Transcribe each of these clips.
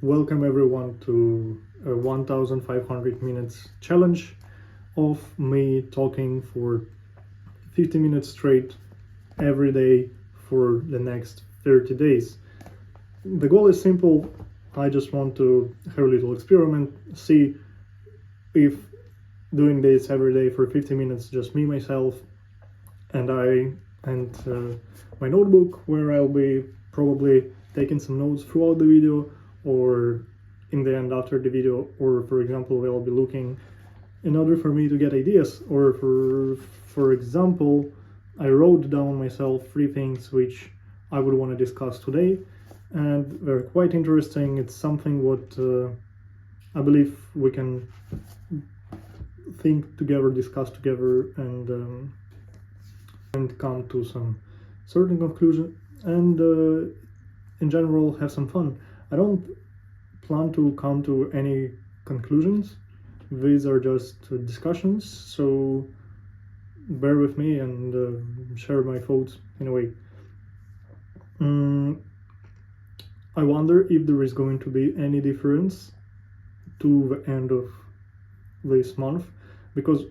Welcome everyone to a 1500 minutes challenge of me talking for 50 minutes straight every day for the next 30 days. The goal is simple. I just want to have a little experiment, see if doing this every day for 50 minutes, just me, myself, and my notebook, where I'll be probably taking some notes throughout the video or in the end after the video, or for example I'll be looking in order for me to get ideas, or for example I wrote down myself 3 things which I would want to discuss today, and they're quite interesting. It's something what I believe we can think together, discuss together, and come to some certain conclusion, and in general have some fun. I don't plan to come to any conclusions. These are just discussions, so bear with me and share my thoughts in a way. I wonder if there is going to be any difference to the end of this month, because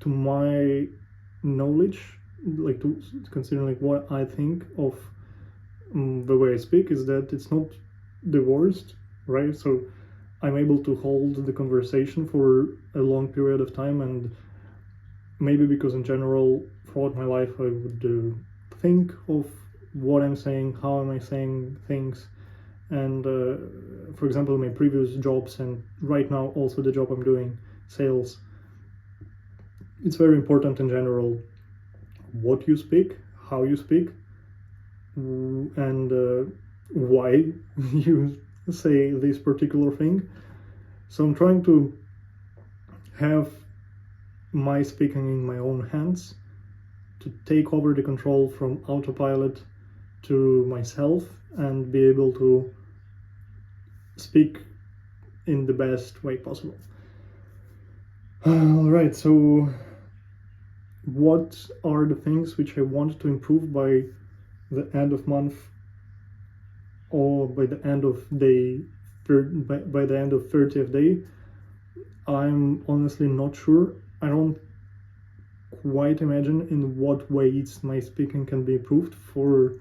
to my knowledge, like to consider like what I think of the way I speak, is that it's not the worst, right? So I'm able to hold the conversation for a long period of time, and maybe because in general throughout my life I would think of what I'm saying, how am I saying things, and for example my previous jobs and right now also the job I'm doing, sales, it's very important in general what you speak, how you speak, and why you say this particular thing. So I'm trying to have my speaking in my own hands, to take over the control from autopilot to myself and be able to speak in the best way possible. Alright, so what are the things which I want to improve by the end of month, or by the end of day, by the end of 30th day? I'm honestly not sure. I don't quite imagine in what ways my speaking can be improved for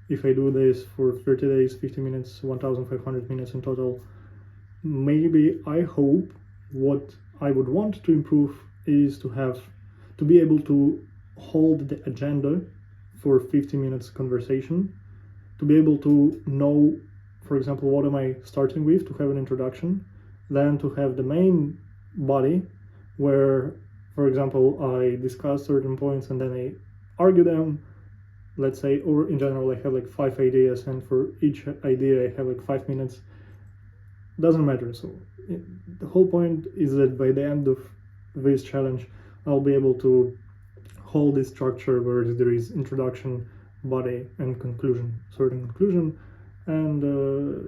if I do this for 30 days, 50 minutes, 1500 minutes in total. Maybe, I hope, what I would want to improve is to be able to hold the agenda for 50 minutes conversation, to be able to know, for example, what am I starting with, to have an introduction, then to have the main body where, for example, I discuss certain points and then I argue them, let's say, or in general I have like 5 ideas and for each idea I have like 5 minutes. Doesn't matter. So the whole point is that by the end of this challenge I'll be able to hold this structure where there is introduction, body, and conclusion, certain conclusion, and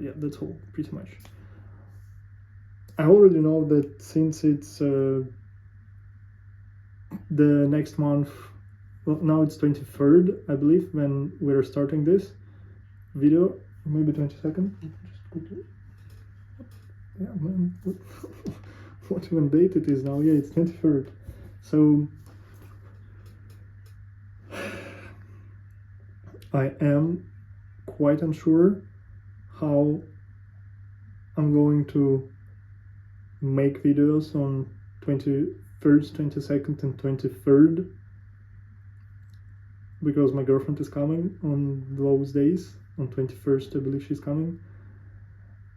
yeah, that's all pretty much. I already know that since it's the next month, well, now it's 23rd, I believe, when we're starting this video, maybe 22nd. Just quickly. Yeah, man, what even date it is now? Yeah, it's 23rd. So I am quite unsure how I'm going to make videos on 21st, 22nd, and 23rd, because my girlfriend is coming on those days. On 21st, I believe she's coming,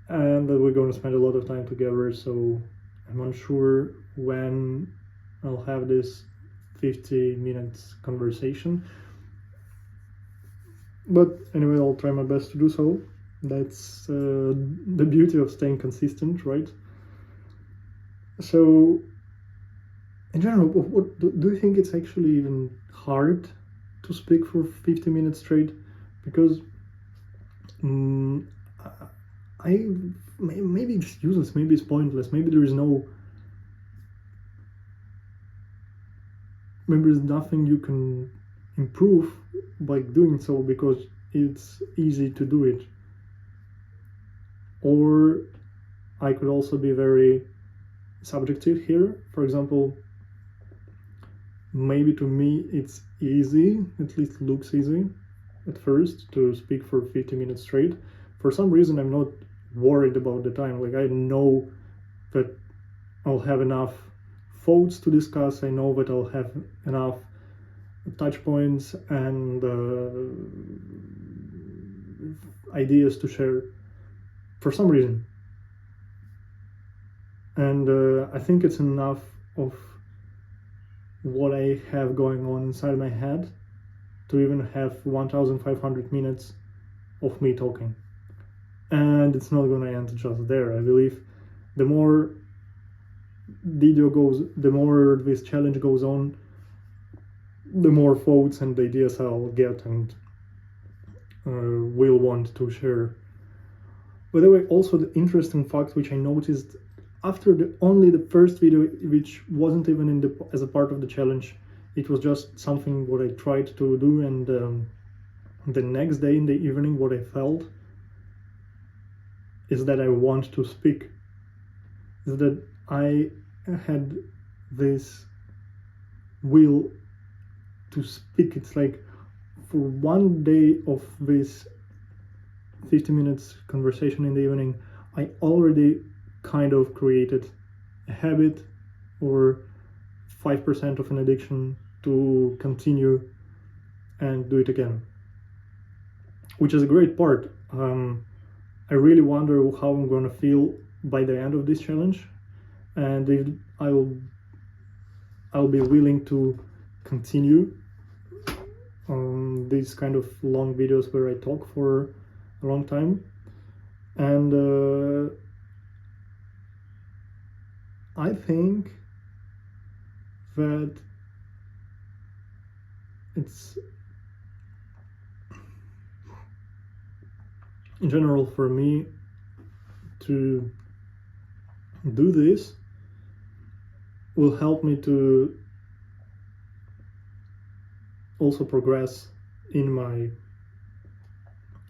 and we're going to spend a lot of time together, so I'm unsure when I'll have this 50 minutes conversation. But anyway, I'll try my best to do so. That's the beauty of staying consistent, right? So, in general, what do you think it's actually even hard to speak for 50 minutes straight? Because maybe it's useless, maybe it's pointless, maybe there's nothing you can improve by doing so, because it's easy to do it. or I could also be very subjective here. For example, maybe to me it's easy, at least looks easy at first, to speak for 50 minutes straight. For some reason I'm not worried about the time. Like, I know that I'll have enough thoughts to discuss, I know that I'll have enough touch points and ideas to share for some reason. And I think it's enough of what I have going on inside my head to even have 1,500 minutes of me talking. And it's not going to end just there. I believe the more the more this challenge goes on, the more thoughts and ideas I'll get and will want to share. By the way, also the interesting fact which I noticed after the first video, which wasn't even as a part of the challenge, it was just something what I tried to do, and the next day in the evening what I felt is that I want to speak, is that I had this will to speak. It's like for one day of this 50 minutes conversation in the evening, I already kind of created a habit or 5% of an addiction to continue and do it again, which is a great part. I really wonder how I'm going to feel by the end of this challenge, and if I'll be willing to continue these kind of long videos where I talk for a long time. And I think that it's, in general, for me to do this will help me to also progress in my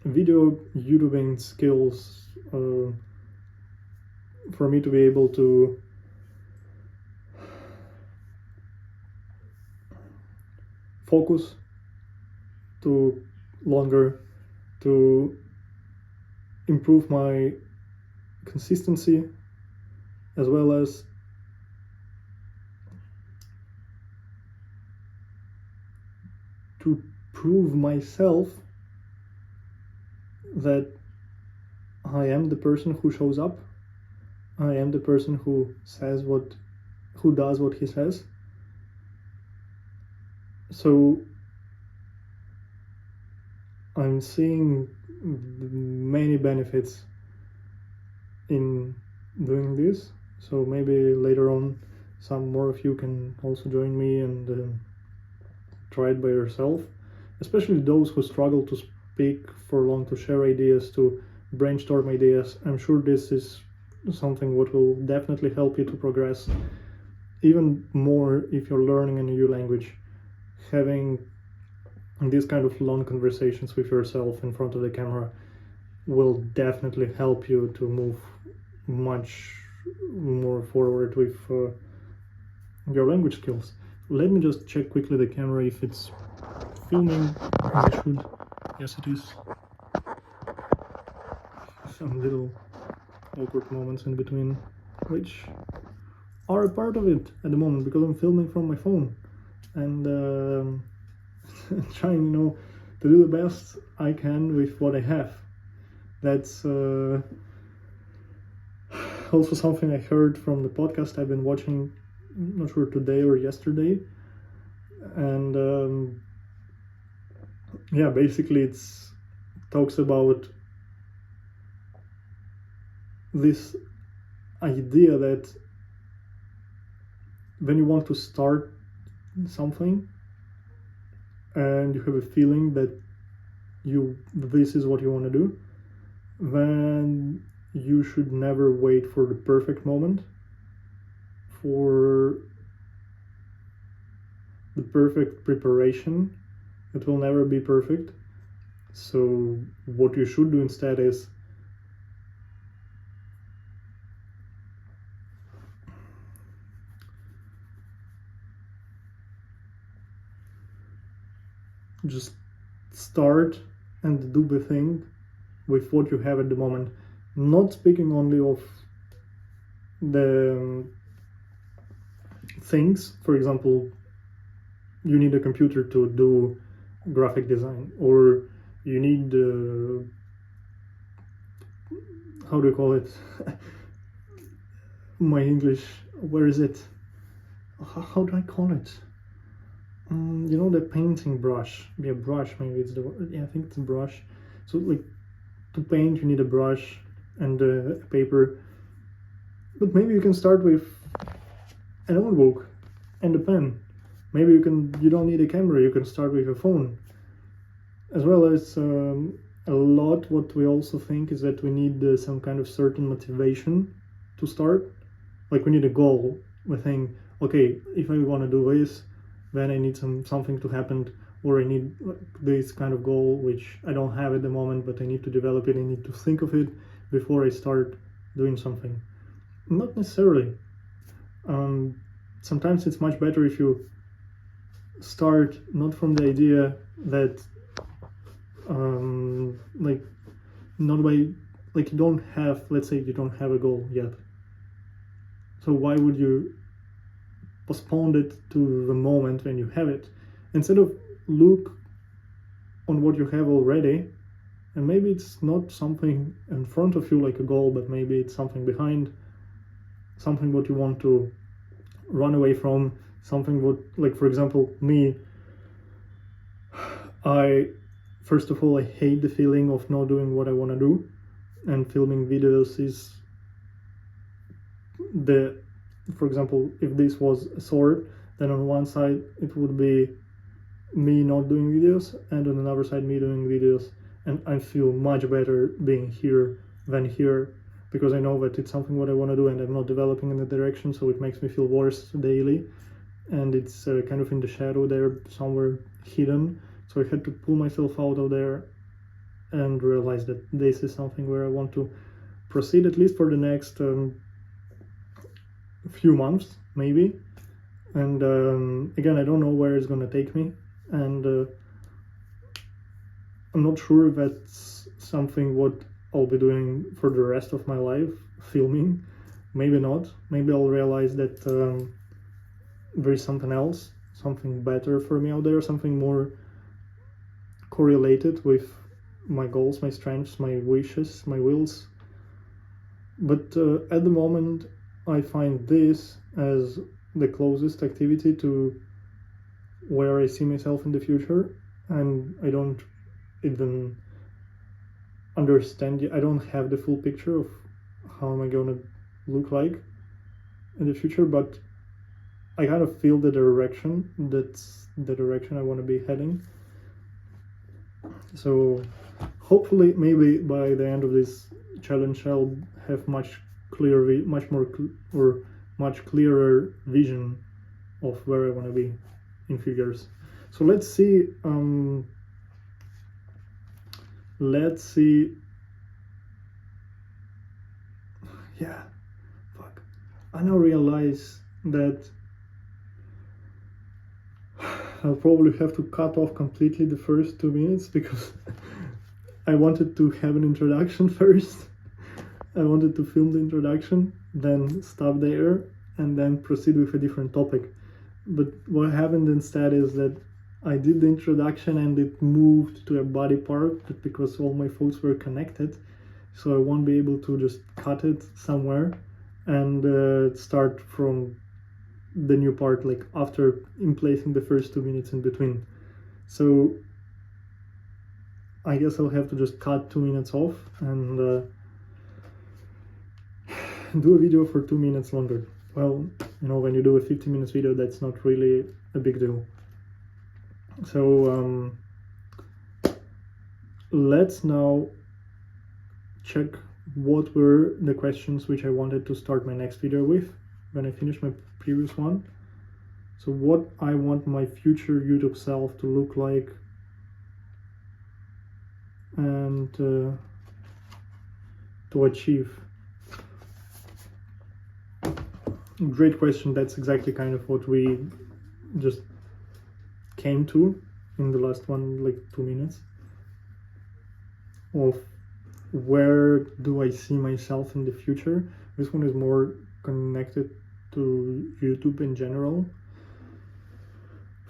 video YouTubing skills, for me to be able to focus to longer, to improve my consistency, as well as to prove myself that I am the person who shows up, I am the person who does what he says. So I'm seeing many benefits in doing this. So maybe later on some more of you can also join me and try it by yourself, especially those who struggle to speak for long, to share ideas, to brainstorm ideas. I'm sure this is something what will definitely help you to progress even more if you're learning a new language. Having these kind of long conversations with yourself in front of the camera will definitely help you to move much more forward with your language skills. Let me just check quickly the camera if it's filming as it should. Yes, it is. Some little awkward moments in between, which are a part of it at the moment because I'm filming from my phone and trying, to do the best I can with what I have. That's also something I heard from the podcast I've been watching, not sure today or yesterday, and basically it talks about this idea that when you want to start something and you have a feeling that this is what you want to do, then you should never wait for the perfect moment, for the perfect preparation. It will never be perfect. So what you should do instead is just start and do the thing with what you have at the moment. Not speaking only of the things, for example, you need a computer to do graphic design, or you need how do you call it? My English, where is it? How do I call it? You know, the painting brush. Yeah, brush, maybe it's the word. Yeah, I think it's a brush. So like to paint you need a brush and a paper, but maybe you can start with a notebook and a pen. Maybe you don't need a camera, you can start with a phone. As well as a lot what we also think is that we need some kind of certain motivation to start. Like we need a goal. We think, okay, if I want to do this, then I need something to happen, or I need this kind of goal which I don't have at the moment, but I need to develop it. I need to think of it before I start doing something. Not necessarily. Sometimes it's much better if you start not from the idea that like not by like you don't have, let's say you don't have a goal yet, so why would you postpone it to the moment when you have it, instead of look on what you have already, and maybe it's not something in front of you like a goal, but maybe it's something behind, something what you want to run away from, something what, like for example me, first of all, I hate the feeling of not doing what I want to do, and filming videos is for example, if this was a sword, then on one side it would be me not doing videos, and on another side me doing videos, and I feel much better being here than here, because I know that it's something what I want to do and I'm not developing in the direction, so it makes me feel worse daily, and it's kind of in the shadow there, somewhere hidden. So I had to pull myself out of there and realize that this is something where I want to proceed, at least for the next few months, maybe. And again, I don't know where it's gonna take me, and I'm not sure if that's something what I'll be doing for the rest of my life, filming. Maybe not. Maybe I'll realize that there is something else, something better for me out there, something more correlated with my goals, my strengths, my wishes, my wills. But at the moment, I find this as the closest activity to where I see myself in the future, and I don't even understand, I don't have the full picture of how am I gonna look like in the future, but I kind of feel the direction, that's the direction I want to be heading. So hopefully maybe by the end of this challenge I'll have much clearer vision of where I want to be in few years. So let's see yeah, fuck, I now realize that I'll probably have to cut off completely the first 2 minutes, because I wanted to have an introduction first. I wanted to film the introduction, then stop there, and then proceed with a different topic. But what happened instead is that I did the introduction and it moved to a body part, because all my thoughts were connected, so I won't be able to just cut it somewhere and start from the new part, like after placing the first 2 minutes in between. So I guess I'll have to just cut 2 minutes off and do a video for 2 minutes longer. Well, you know, when you do a 50 minutes video, that's not really a big deal. So let's now check what were the questions which I wanted to start my next video with when I finish my previous one. So what I want my future YouTube self to look like, and to achieve. Great question. That's exactly kind of what we just came to in the last one, like 2 minutes, of where do I see myself in the future. This one is more connected to YouTube in general.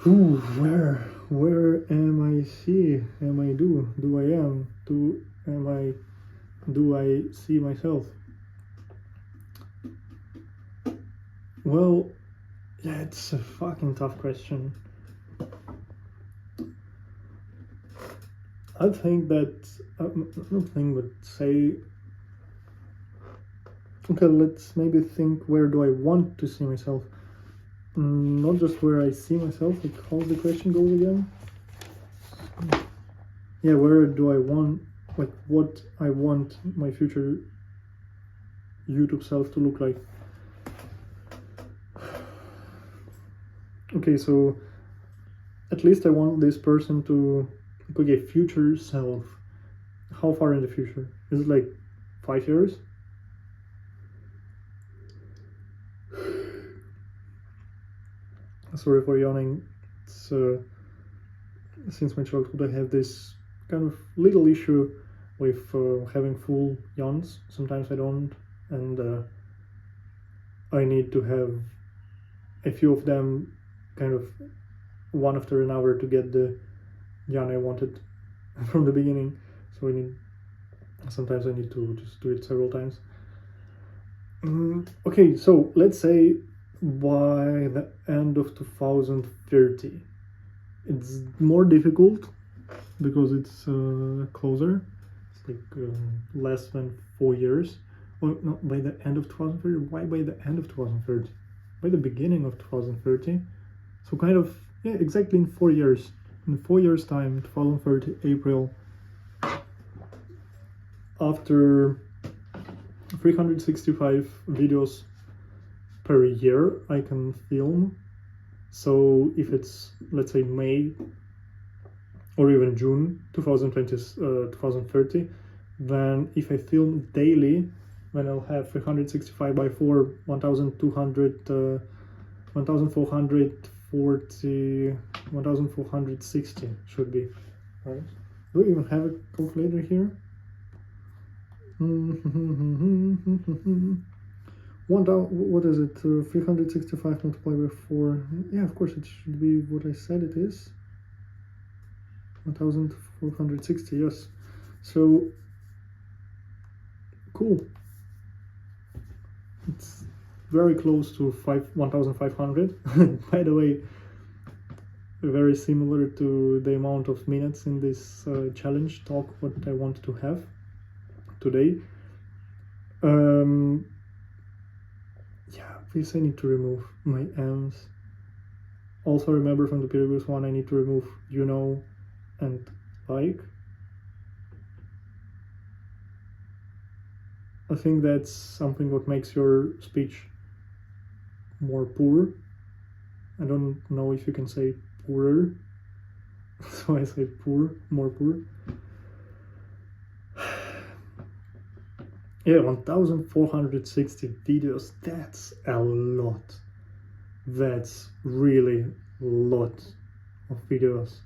Ooh, where am I see? Am I do I am? Do I see myself? Well, yeah, it's a fucking tough question. I think that, say, okay, let's maybe think, where do I want to see myself? Not just where I see myself, like how the question goes again. Yeah, where do I want, like what I want my future YouTube self to look like. Okay, so at least I want this person to, okay, future self. How far in the future? Is it like 5 years? Sorry for yawning. It's, since my childhood I have this kind of little issue with having full yawns. Sometimes I don't, and I need to have a few of them kind of one after another to get the yawn I wanted from the beginning. So sometimes I need to just do it several times. Okay, so let's say by the end of 2030. It's more difficult because it's closer. It's like less than 4 years. Well, no, by the end of 2030. Why by the end of 2030? By the beginning of 2030. So kind of, yeah, exactly in 4 years. In 4 years' time, 2030, April, after 365 videos per year I can film. So if it's, let's say, May or even June 2030, then if I film daily, then I'll have 365 by 4, 1200, 1440, 1460 should be, right? Do I even have a calculator here? What is it? 365 multiplied by 4. Yeah, of course it should be what I said it is. 1460, yes. So, cool. It's very close to 1500. By the way, very similar to the amount of minutes in this challenge talk what I want to have today. Yeah, please, I need to remove my M's. Also remember from the previous one, I need to remove you know and like. I think that's something what makes your speech more poor. I don't know if you can say poorer, so I say poor, more poor. Yeah, 1460 videos, that's a lot. That's really a lot of videos.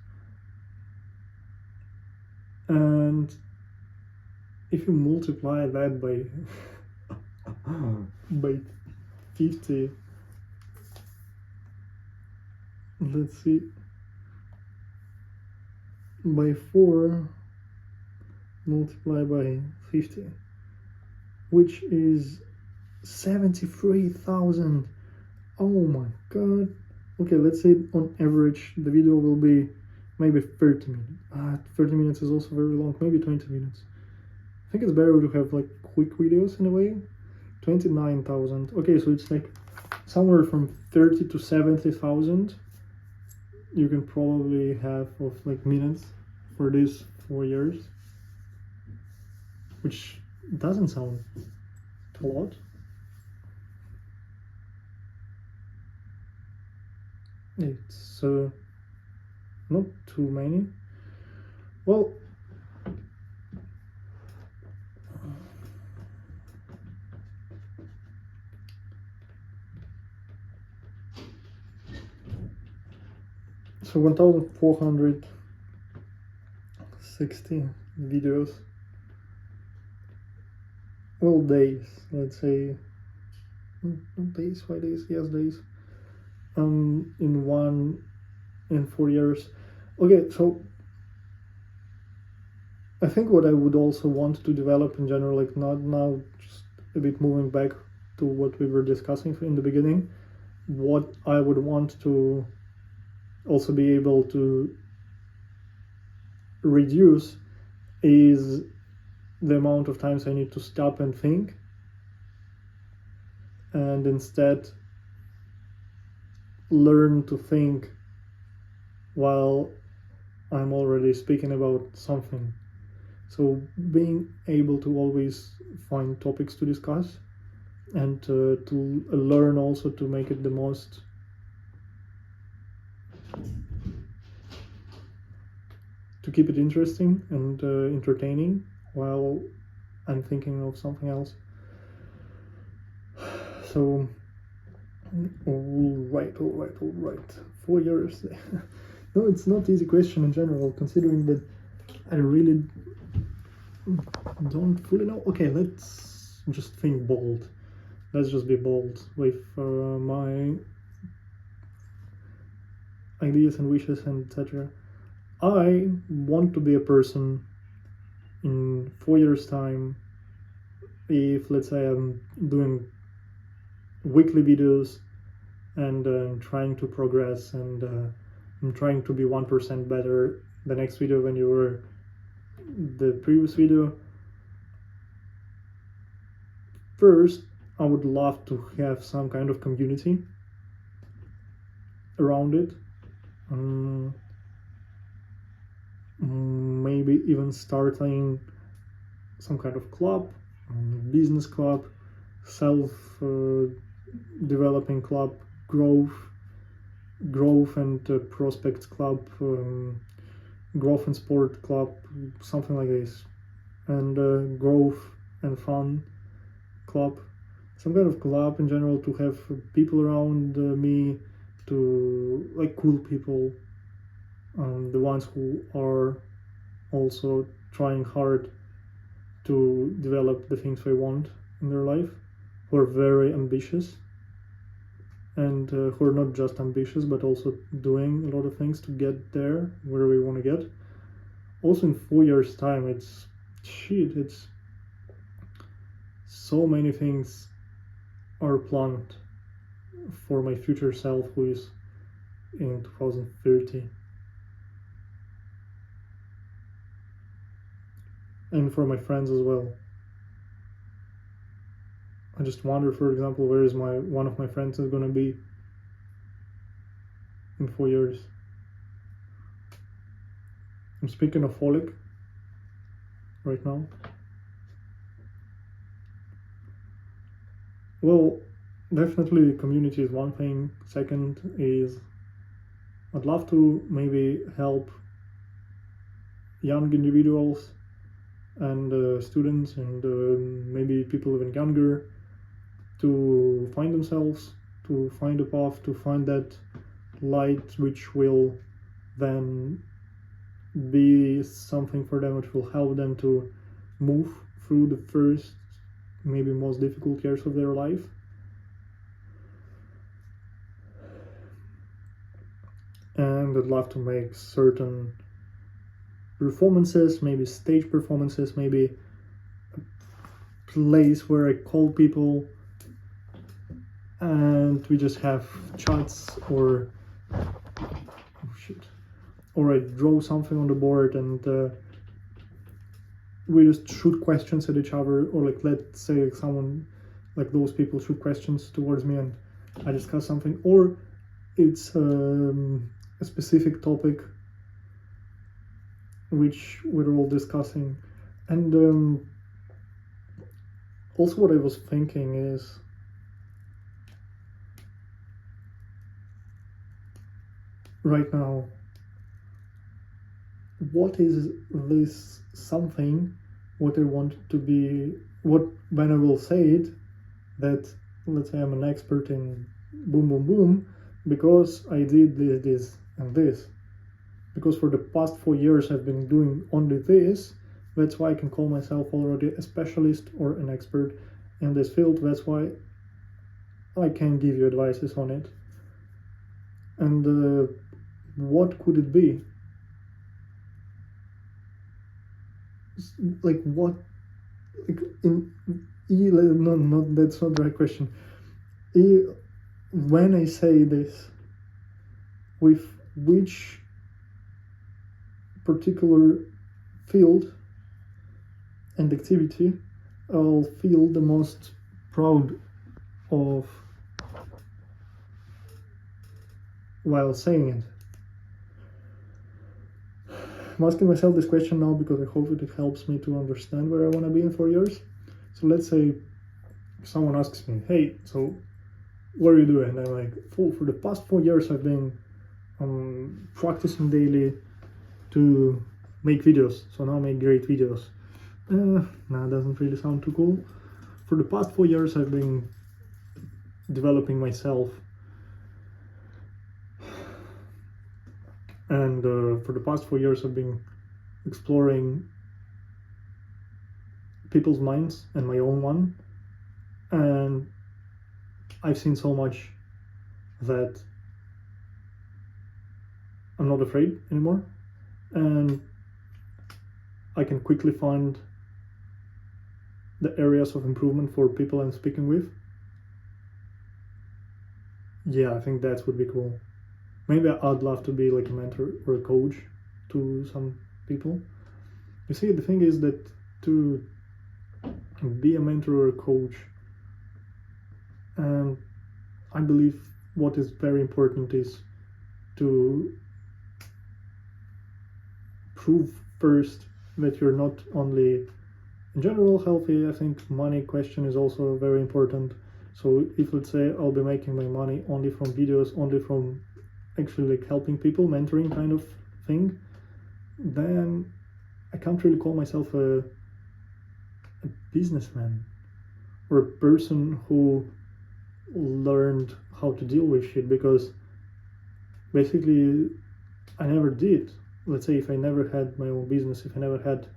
And if you multiply that by 50, let's see, by 4 multiplied by 50, which is 73,000. Oh my god. Okay, let's say on average the video will be maybe 30 minutes. 30 minutes is also very long, maybe 20 minutes. I think it's better to have like quick videos in a way. 29,000. Okay, so it's like somewhere from 30 to 70,000 you can probably have of like minutes for these 4 years, which doesn't sound a lot. It's not too many. Well, so 1400 60 videos. Well, days, let's say. Not days, why days? Yes, days. In 4 years. Okay, so I think what I would also want to develop in general, like not now, just a bit moving back to what we were discussing in the beginning, what I would want to also be able to reduce is the amount of times I need to stop and think, and instead learn to think while I'm already speaking about something. So being able to always find topics to discuss and to learn also to make it the most to keep it interesting and entertaining while I'm thinking of something else. So all right. 4 years. No, it's not easy question in general, considering that I really don't fully know. Okay, let's just think bold. Let's just be bold with my ideas and wishes and etc. I want to be a person in 4 years' time. If, let's say, I'm doing weekly videos and trying to progress and I'm trying to be 1% better the next video when you were the previous video. First, I would love to have some kind of community around it. Maybe even starting some kind of club, business club, self-developing club, growth and prospects club, growth and sport club, something like this, and growth and fun club, some kind of club in general, to have people around me, to like cool people, the ones who are also trying hard to develop the things they want in their life, who are very ambitious and who are not just ambitious but also doing a lot of things to get there where we want to get. Also in 4 years' time, it's so many things are planned for my future self, who is in 2030, and for my friends as well. I just wonder, for example, where is one of my friends is going to be in 4 years. I'm speaking of Oleg right now. Well, definitely community is one thing. Second is I'd love to maybe help young individuals and students and maybe people even younger to find themselves, to find a path, to find that light which will then be something for them, which will help them to move through the first, maybe most difficult years of their life. And I'd love to make certain performances, maybe stage performances, maybe a place where I call people and we just have chats, or I draw something on the board and we just shoot questions at each other, or like, let's say someone, like those people shoot questions towards me and I discuss something, or it's a specific topic which we're all discussing. And also what I was thinking is, right now, what is this something, what I want to be, what, when I will say it, that let's say I'm an expert in boom boom boom because I did this and this, because for the past 4 years I've been doing only this. That's why I can call myself already a specialist or an expert in this field. That's why I can give you advices on it. And what could it be? Like what? Like no, that's not the right question. When I say this, with which particular field and activity I'll feel the most proud of while saying it? I'm asking myself this question now because I hope it helps me to understand where I want to be in 4 years. So let's say someone asks me, hey, so what are you doing? And I'm like, for the past 4 years I've been practicing daily to make videos, so now I make great videos. Nah, doesn't really sound too cool. For the past 4 years I've been developing myself, and for the past 4 years I've been exploring people's minds and my own one, and I've seen so much that I'm not afraid anymore, and I can quickly find the areas of improvement for people I'm speaking with. Yeah, I think that would be cool. Maybe I'd love to be like a mentor or a coach to some people. You see, the thing is that to be a mentor or a coach, and I believe what is very important is to prove first that you're not only in general healthy. I think money question is also very important. So if, let's say, I'll be making my money only from videos, only from actually like helping people, mentoring kind of thing, then I can't really call myself a businessman or a person who learned how to deal with shit, because basically I never did. Let's say if I never had my own business, if I never had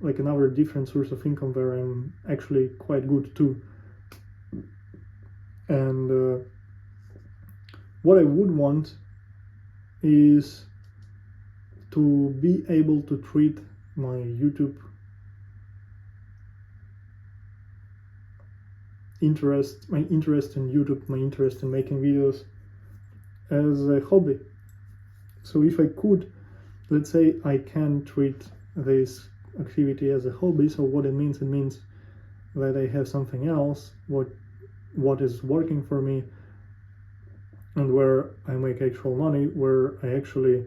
like another different source of income where I'm actually quite good too. And what I would want is to be able to treat my YouTube interest, my interest in YouTube, my interest in making videos as a hobby. So if I could, let's say I can treat this activity as a hobby, so what it means that I have something else, what is working for me, and where I make actual money, where I actually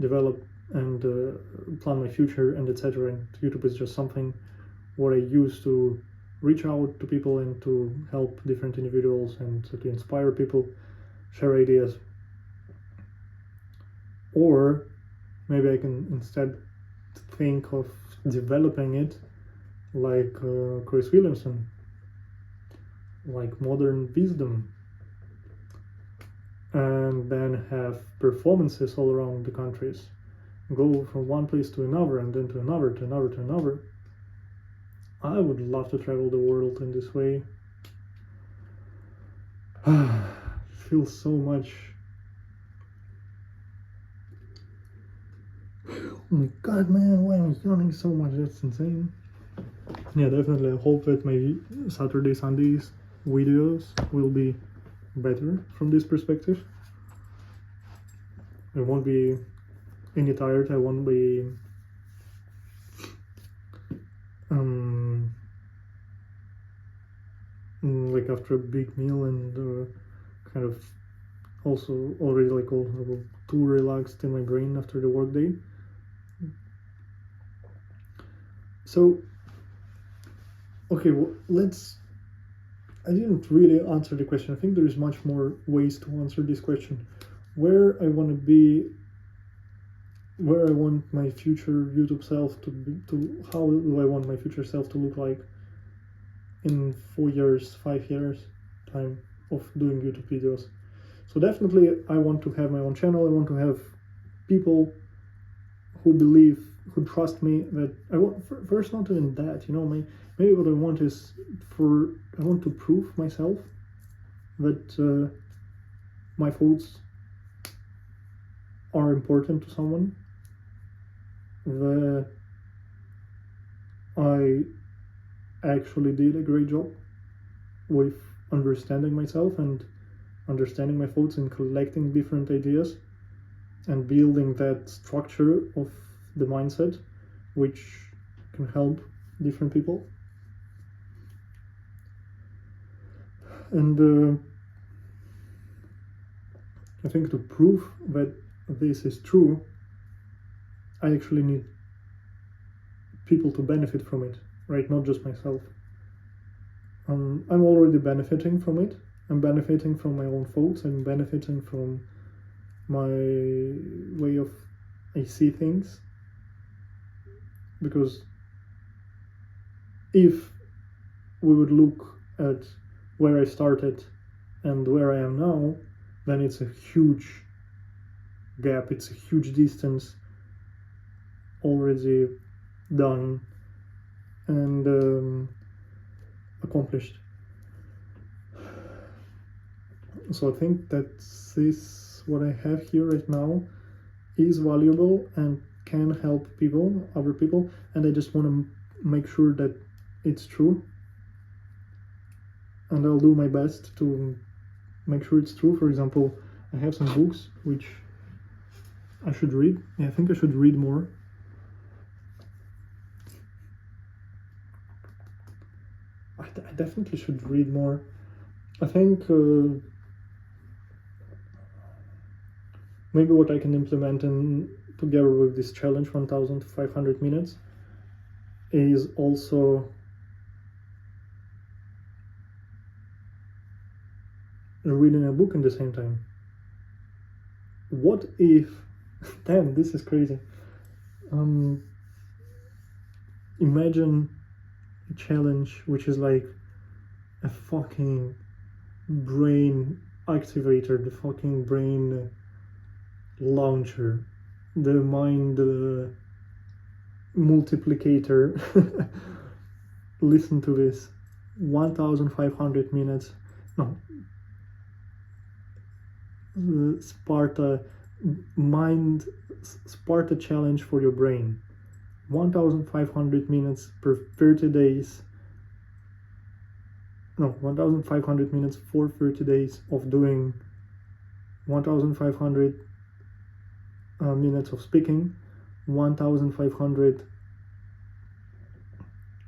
develop and plan my future and etc. And YouTube is just something what I use to reach out to people and to help different individuals and to inspire people, share ideas. Or maybe I can instead think of developing it like Chris Williamson, like Modern Wisdom, and then have performances all around the countries, go from one place to another and then to another, to another, to another. I would love to travel the world in this way. Feels so much. Oh my god, man, why am I yawning so much? That's insane. Yeah, definitely. I hope that my Saturday, Sundays videos will be better from this perspective. I won't be any tired. I won't be like after a big meal and kind of also already like too relaxed in my brain after the workday. So okay, well, I didn't really answer the question. I think there is much more ways to answer this question. Where I want to be, where I want my future YouTube self to be, how do I want my future self to look like in 4 years, 5 years time of doing YouTube videos. So definitely I want to have my own channel. I want to have people who trust me, that I want, first not even that, maybe what I want is I want to prove myself that my thoughts are important to someone, that I actually did a great job with understanding myself and understanding my thoughts and collecting different ideas and building that structure of the mindset which can help different people. And I think to prove that this is true, I actually need people to benefit from it, right? Not just myself. I'm already benefiting from it. I'm benefiting from my own thoughts. I'm benefiting from my way of I see things. Because if we would look at where I started and where I am now, then it's a huge gap, it's a huge distance already done and accomplished. So I think that this, what I have here right now, is valuable and can help other people, and I just want to make sure that it's true, and I'll do my best to make sure it's true. For example, I have some books which I should read. I think I should read more. I definitely should read more. I think maybe what I can implement together with this challenge, 1,500 minutes, is also reading a book at the same time. What if, damn, this is crazy. Imagine a challenge which is like a fucking brain activator, the fucking brain launcher, the mind multiplicator. Listen to this. 1,500 minutes. No. Sparta challenge for your brain. 1,500 minutes per 30 days. No, 1,500 minutes for 30 days of doing 1,500 minutes of speaking, 1,500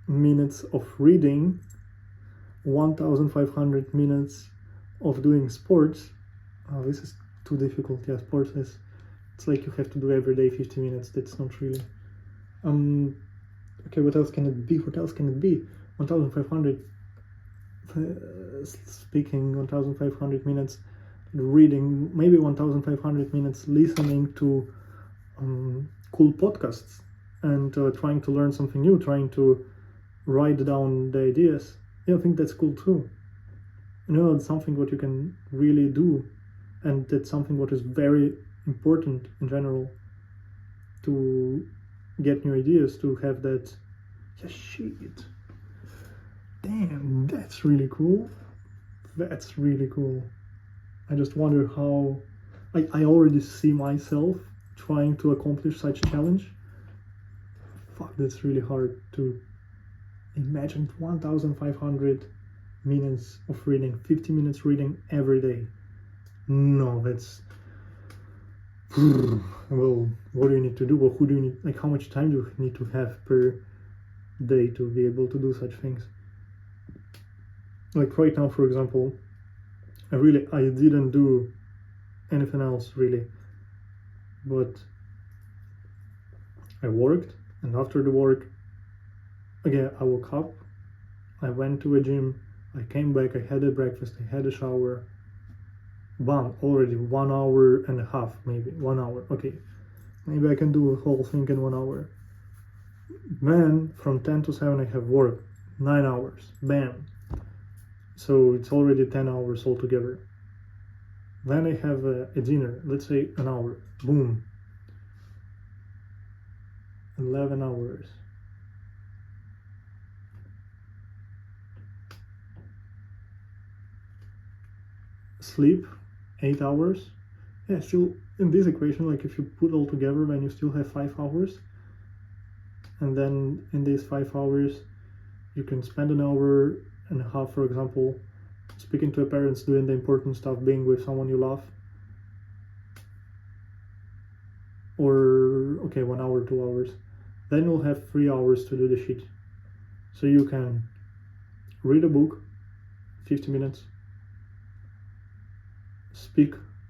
minutes of reading, 1,500 minutes of doing sports. Oh, this is too difficult. Yeah, sports is, it's like you have to do every day 50 minutes. That's not really. Okay, what else can it be? 1,500 speaking, 1,500 minutes reading, maybe 1,500 minutes listening to cool podcasts and trying to learn something new, trying to write down the ideas. Yeah, I think that's cool too. It's something what you can really do, and that's something what is very important in general, to get new ideas, to have that. Yeah, shit. Damn, that's really cool. That's really cool. I just wonder how I already see myself trying to accomplish such a challenge. Fuck, that's really hard to imagine. 1,500 minutes of reading, 50 minutes reading every day. No, that's... Well, what do you need to do? Well, who do you need? Like, how much time do you need to have per day to be able to do such things? Like right now, for example, I didn't do anything else really, but I worked, and after the work, again, I woke up, I went to a gym, I came back, I had a breakfast, I had a shower. Bam, already 1 hour and a half, maybe 1 hour. Okay, maybe I can do a whole thing in 1 hour. Then from 10 to 7 I have work, 9 hours, bam. So it's already 10 hours altogether. Then I have a dinner, let's say an hour, boom. 11 hours. Sleep 8 hours. Yeah, still in this equation, like if you put all together, then you still have 5 hours. And then in these 5 hours, you can spend an hour and a half, for example, speaking to your parents, doing the important stuff, being with someone you love. Or, okay, 1 hour, 2 hours. Then you'll have 3 hours to do the shit. So you can read a book, 50 minutes,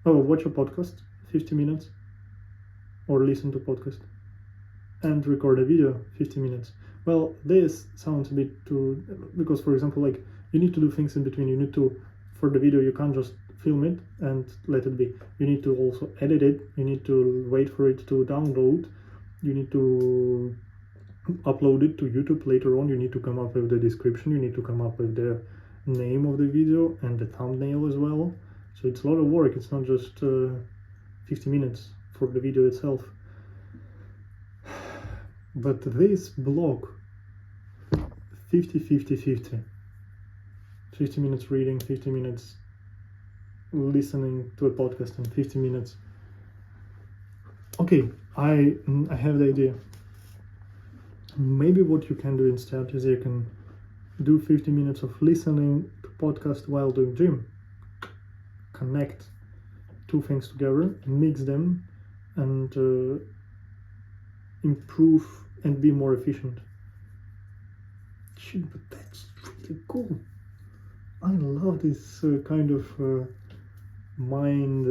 watch a podcast, 50 minutes, or listen to podcast, and record a video, 50 minutes. Well, this sounds a bit too, because for example, like you need to do things in between. You need to, for the video, you can't just film it and let it be. You need to also edit it. You need to wait for it to download. You need to upload it to YouTube later on. You need to come up with the description. You need to come up with the name of the video and the thumbnail as well. So it's a lot of work. It's not just 50 minutes for the video itself. But this blog, 50 minutes reading, 50 minutes listening to a podcast, and 50 minutes. Okay, I have the idea. Maybe what you can do instead is you can do 50 minutes of listening to podcast while doing gym. Connect two things together, mix them, and improve and be more efficient. Shit, but that's really cool. I love this kind of mind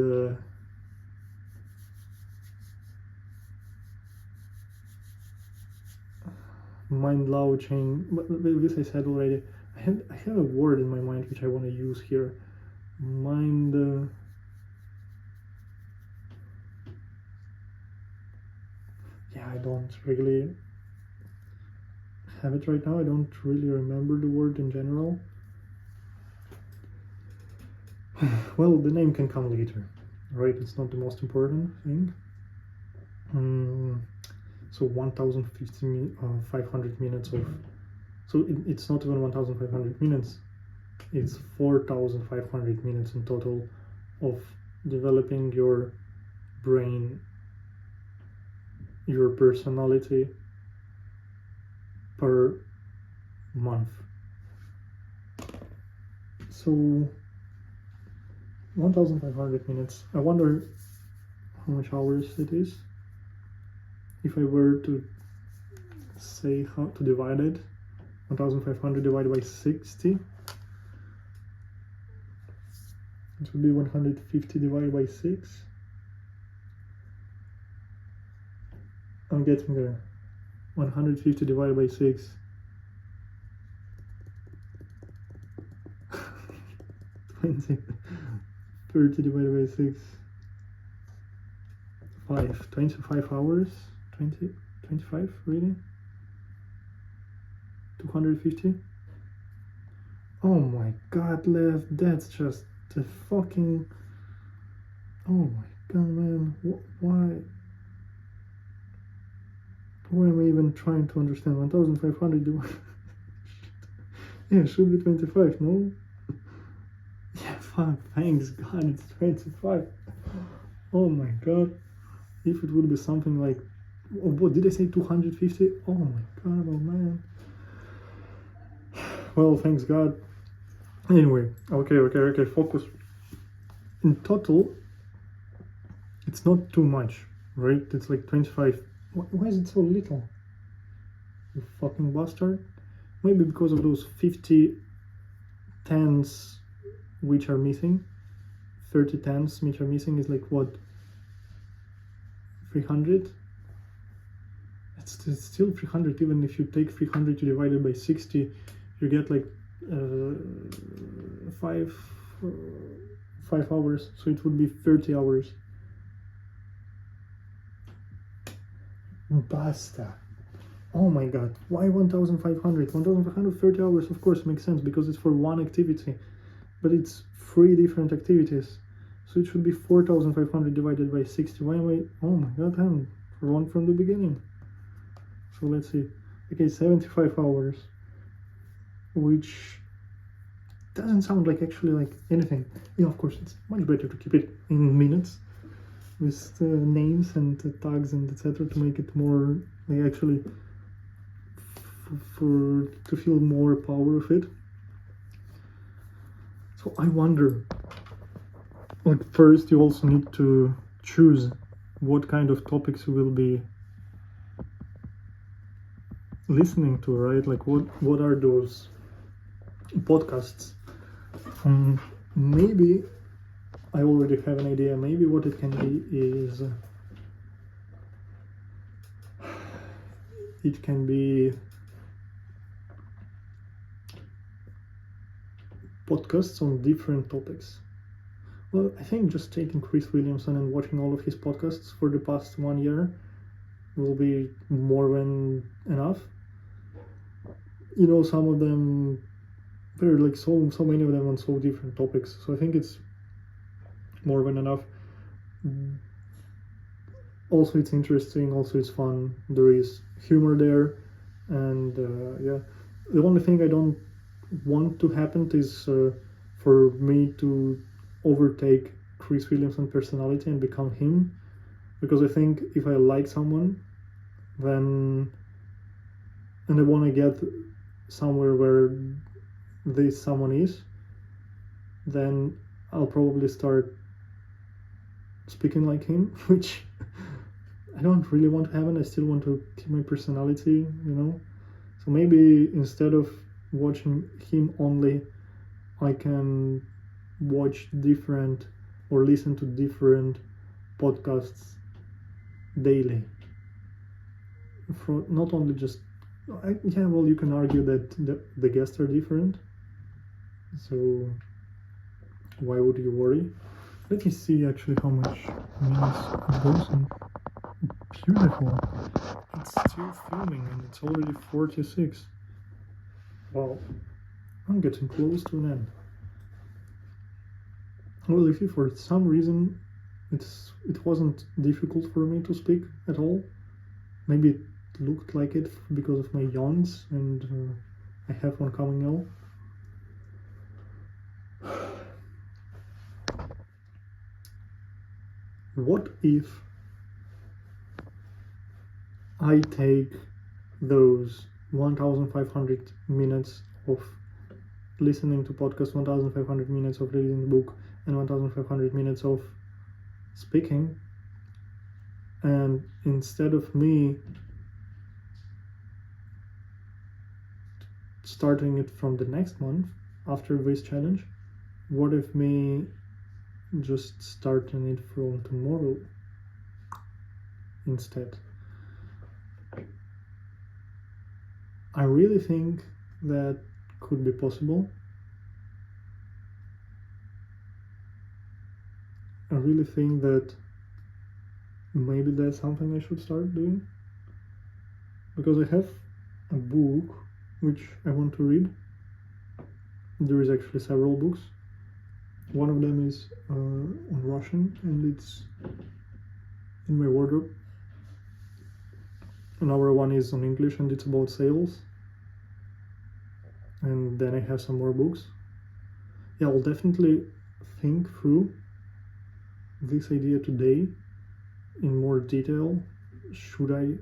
launching. But this I said already. I have a word in my mind which I want to use here. Mind. Yeah, I don't really have it right now. I don't really remember the word in general. Well, the name can come later, right? It's not the most important thing. So 1,500 minutes of. So it's not even 1,500 minutes. It's 4,500 minutes in total of developing your brain, your personality per month. So 1,500 minutes. I wonder how much hours it is. If I were to say how to divide it, 1,500 divided by 60, it would be 150 divided by 6. I'm getting there. 150 divided by 6. 20. 30 divided by 6. 25 hours. 25, really? 250? Oh my god, Lev, that's just the fucking... Oh my god, man, why am I even trying to understand? 1,500 yeah, it should be 25, no? Yeah, fuck, thanks god, it's 25. Oh my god. If it would be something like... Oh, what did I say, 250? Oh my god, oh man. Well, thanks god. Anyway, okay, focus. In total, it's not too much, right? It's like 25. Why is it so little? You fucking bastard. Maybe because of those 50 tens which are missing. 30 tens which are missing is like what? 300? It's still 300. Even if you take 300 to divide it by 60, you get like 5 hours. So it would be 30 hours. Basta. Oh my god. Why 1,500? 1,530 hours, of course, makes sense because it's for one activity. But it's 3 different activities. So it should be 4,500 divided by 60. Why am I... Oh my god, I'm wrong from the beginning. So let's see. Okay, 75 hours, which doesn't sound like actually like anything. Yeah, of course, it's much better to keep it in minutes with names and tags and etc. to make it more like actually for to feel more power of it. So I wonder, like, first you also need to choose what kind of topics you will be listening to, right? Like what are those podcasts? Maybe I already have an idea. Maybe what it can be is it can be podcasts on different topics. Well, I think just taking Chris Williamson and watching all of his podcasts for the past 1 year will be more than enough. You know, some of them, there are like so many of them on so different topics. So I think it's more than enough. Also, it's interesting. Also, it's fun. There is humor there, and yeah. The only thing I don't want to happen is for me to overtake Chris Williamson personality and become him, because I think if I like someone, then and I want to get somewhere where this someone is, then I'll probably start speaking like him, which I don't really want to happen. I still want to keep my personality, you know. So maybe instead of watching him only, I can watch different or listen to different podcasts daily. For not only just, yeah, well, you can argue that the guests are different. So why would you worry? Let me see actually how much minutes it goes in. Beautiful. It's still filming and it's already 46. Wow. I'm getting close to an end. Well, if for some reason it wasn't difficult for me to speak at all, maybe it looked like it because of my yawns, and I have one coming now. What if I take those 1,500 minutes of listening to podcast, 1,500 minutes of reading the book, and 1,500 minutes of speaking, and instead of me starting it from the next month after this challenge, what if me just starting it from tomorrow instead? I really think that could be possible. I really think that maybe that's something I should start doing, because I have a book which I want to read. There is actually several books. One of them is on Russian and it's in my wardrobe. Another one is on English and it's about sales. And then I have some more books. Yeah, I'll definitely think through this idea today in more detail. Should I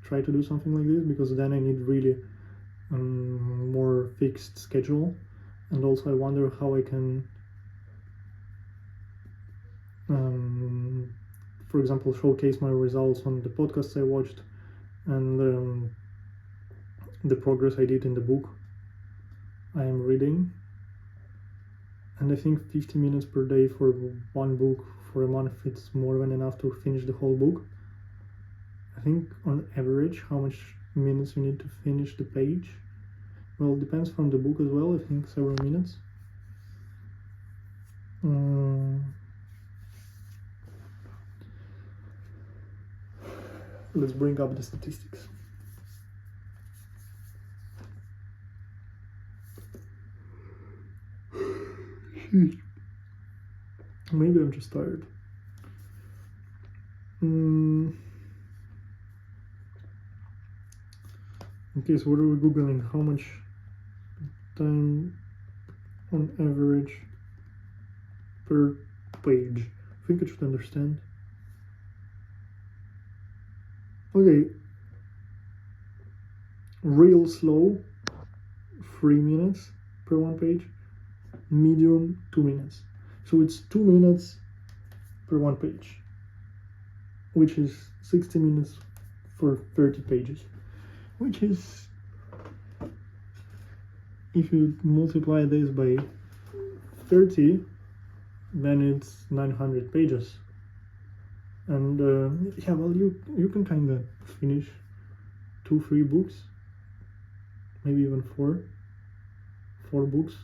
try to do something like this? Because then I need really more fixed schedule, and also I wonder how I can for example showcase my results on the podcasts I watched and the progress I did in the book I am reading. And I think 50 minutes per day for one book for a month, it's more than enough to finish the whole book. I think on average how much minutes you need to finish the page, well, it depends from the book as well. I think several minutes. Let's bring up the statistics. Maybe I'm just tired. Okay, so what are we googling? How much time on average per page? I think I should understand. Okay, real slow 3 minutes per one page, medium 2 minutes. So it's 2 minutes per one page, which is 60 minutes for 30 pages, which is, if you multiply this by 30, then it's 900 pages. And yeah, well, you can kind of finish 2-3 books, maybe even four books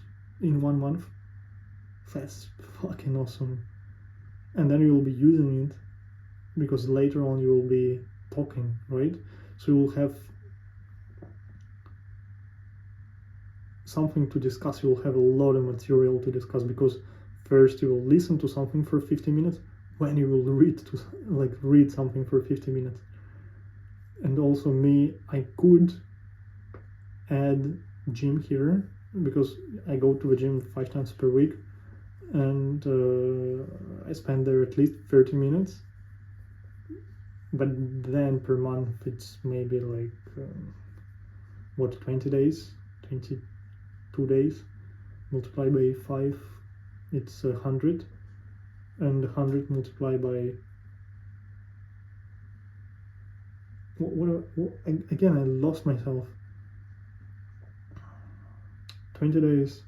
in 1 month. That's fucking awesome. And then you will be using it, because later on you will be talking, right? So you will have something to discuss. You will have a lot of material to discuss, because first you will listen to something for 50 minutes, when you will read something for 50 minutes. And also I could add gym here, because I go to the gym 5 times per week, and I spend there at least 30 minutes. But then per month it's maybe like 20 days, 22 days, multiplied by 5, it's 100, and 100 multiplied by what again, I lost myself. 20 days.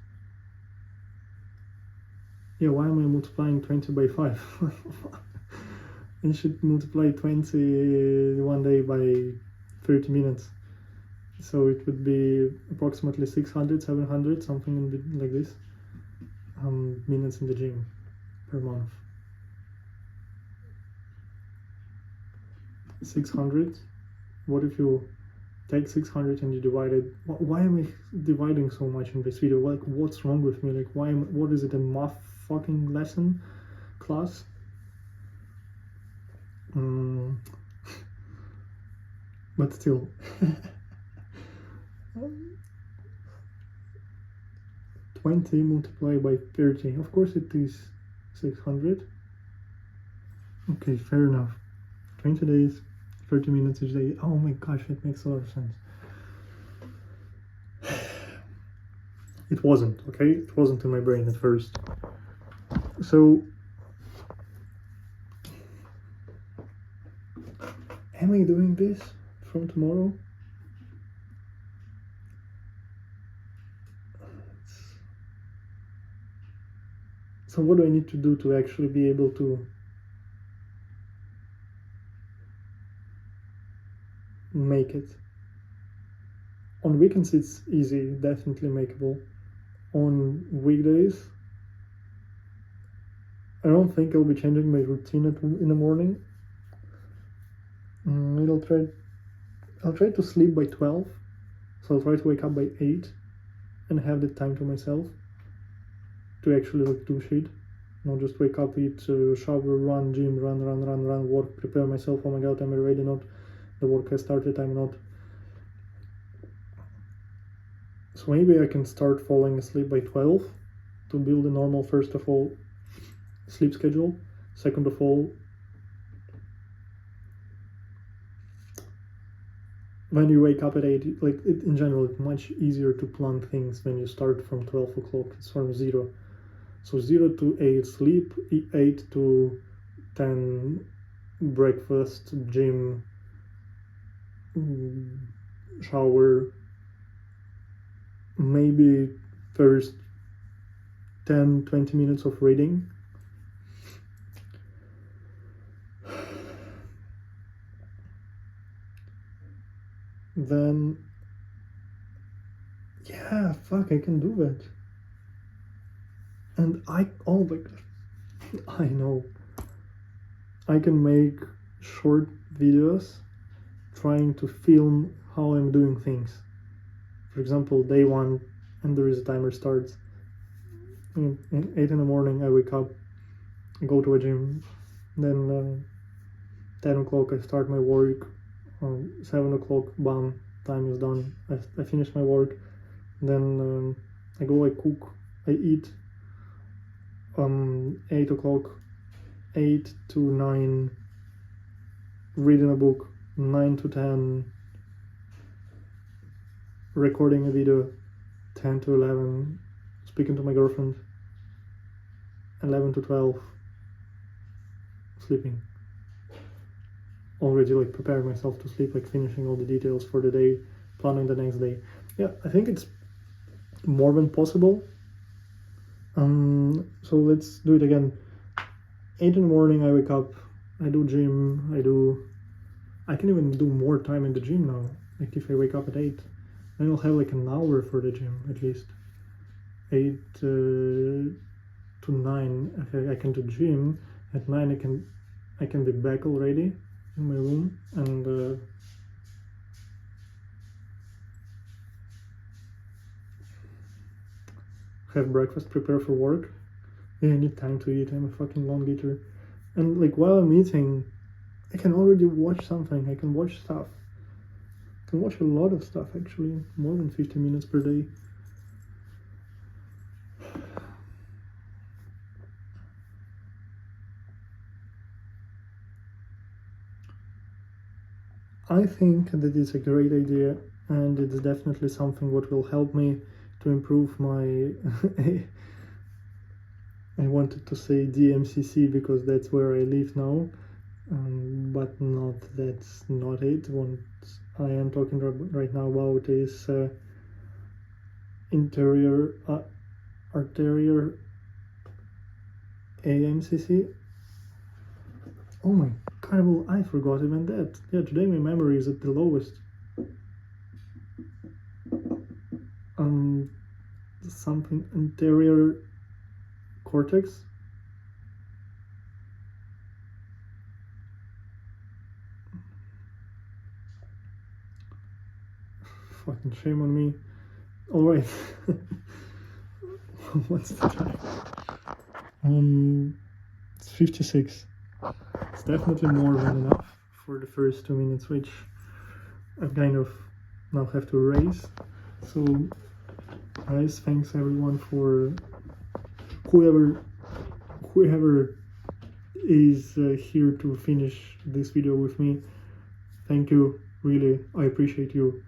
Yeah, why am I multiplying 20 by 5? I should multiply 21 day by 30 minutes. So it would be approximately 600, 700, something like this, minutes in the gym per month. 600. What if you take 600 and you divide it? Why am I dividing so much in this video? Like, what's wrong with me? Like, what is it, a math fucking lesson class? But still. 20 multiplied by 30. Of course it is 600. Okay, fair enough. 20 days, 30 minutes each day. Oh my gosh, it makes a lot of sense. It wasn't, okay? It wasn't in my brain at first. So, am I doing this from tomorrow? So what do I need to do to actually be able to make it? On weekends it's easy, definitely makeable. On weekdays, I don't think I'll be changing my routine in the morning. I'll try to sleep by 12, so I'll try to wake up by 8 and have the time to myself to actually do shit. Not just wake up, eat, shower, run, gym, run, work, prepare myself. Oh my god, am I ready? Not. The work has started, I'm not. So maybe I can start falling asleep by 12 to build a normal, first of all, sleep schedule. Second of all, when you wake up at 8, in general, it's much easier to plan things when you start from 12 o'clock. It's from 0. So 0 to 8 sleep, 8 to 10 breakfast, gym, shower, maybe first 10-20 minutes of reading. Then, yeah, fuck, I can do that. And oh my god, I know. I can make short videos trying to film how I'm doing things. For example, day 1, and there is a timer starts. In 8 in the morning, I wake up, go to a gym, then 10 o'clock I start my work, 7 o'clock, bam, time is done. I finish my work, then I go, I cook, I eat. 8 o'clock, 8 to 9, reading a book, 9 to 10, recording a video, 10 to 11, speaking to my girlfriend, 11 to 12, sleeping. Already like preparing myself to sleep, like finishing all the details for the day, planning the next day. Yeah, I think it's more than possible. So let's do it again. 8 in the morning I wake up, I do gym, I can even do more time in the gym now. Like if I wake up at 8, then I'll have like an hour for the gym at least. 8 to 9 I can do gym. At 9 I can be back already in my room and have breakfast, prepare for work. Yeah, I need time to eat. I'm a fucking long eater. And like while I'm eating, I can already watch something. I can watch stuff. I can watch a lot of stuff actually, more than 50 minutes per day. I think that it's a great idea, and it's definitely something what will help me to improve my I wanted to say DMCC because that's where I live now, but that's not it. What I am talking right now about is interior arterial AMCC. Oh my god, I forgot even that. Yeah, today my memory is at the lowest. Something anterior cortex. Fucking shame on me. Alright. What's the time? It's 56. It's definitely more than enough for the first 2 minutes, which I kind of now have to raise. So guys, thanks everyone for whoever is here to finish this video with me. Thank you, really, I appreciate you.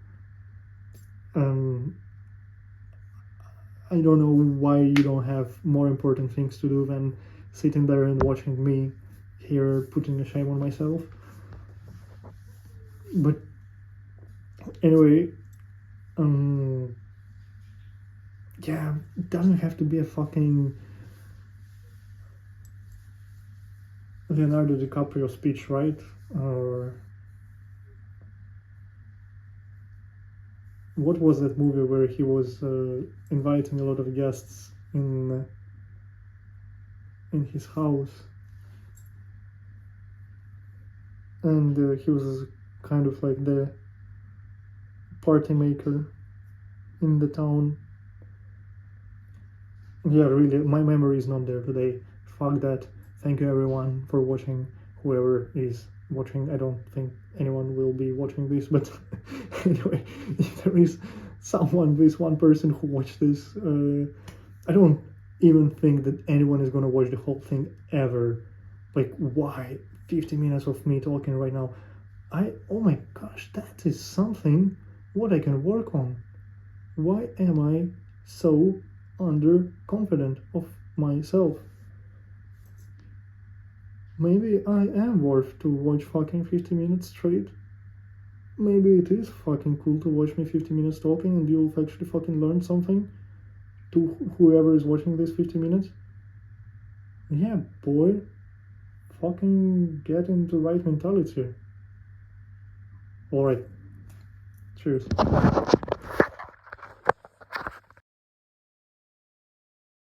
I don't know why you don't have more important things to do than sitting there and watching me here putting a shame on myself. But anyway, yeah, it doesn't have to be a fucking Leonardo DiCaprio speech, right? Or what was that movie where he was inviting a lot of guests in his house, and he was kind of like the party maker in the town. Yeah, really, my memory is not there today. Fuck that. Thank you everyone for watching, whoever is watching. I don't think anyone will be watching this, but anyway, if there is someone, this one person who watched this, I don't even think that anyone is gonna watch the whole thing ever. Like, why 50 minutes of me talking right now? Oh my gosh, that is something what I can work on. Why am I so underconfident of myself? Maybe I am worth to watch fucking 50 minutes straight. Maybe it is fucking cool to watch me 50 minutes talking and you'll actually fucking learn something to whoever is watching this 50 minutes. Yeah, boy. Fucking get into the right mentality here. Alright. Cheers.